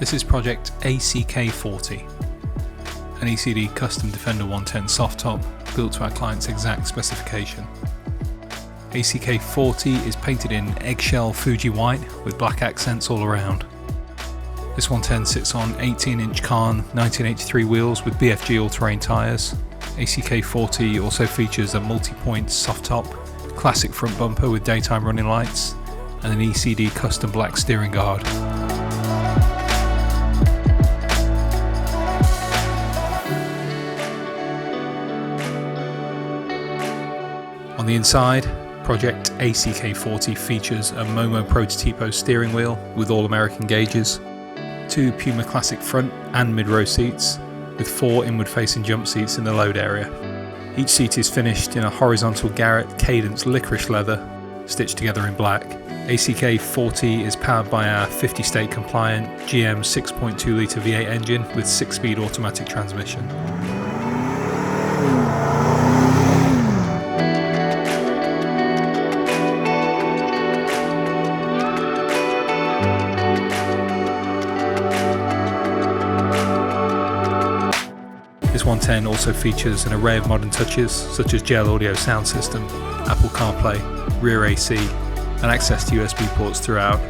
This is project ACK40, an E.C.D custom Defender 110 soft top built to our client's exact specification. ACK40 is painted in eggshell Fuji white with black accents all around. This 110 sits on 18-inch Kahn 1983 wheels with BFG all-terrain tyres. ACK40 also features a multi-point soft top, classic front bumper with daytime running lights, and an E.C.D custom black steering guard. On the inside, project ACK40 features a Momo Prototipo steering wheel with all-American gauges, 2 Puma Classic front and mid-row seats, with 4 inward-facing jump seats in the load area. Each seat is finished in a horizontal Garrett Cadence licorice leather, stitched together in black. ACK40 is powered by our 50-state compliant GM 6.2 litre V8 engine with 6-speed automatic transmission. This 110 also features an array of modern touches such as gel audio sound system, Apple CarPlay, rear AC, and access to USB ports throughout.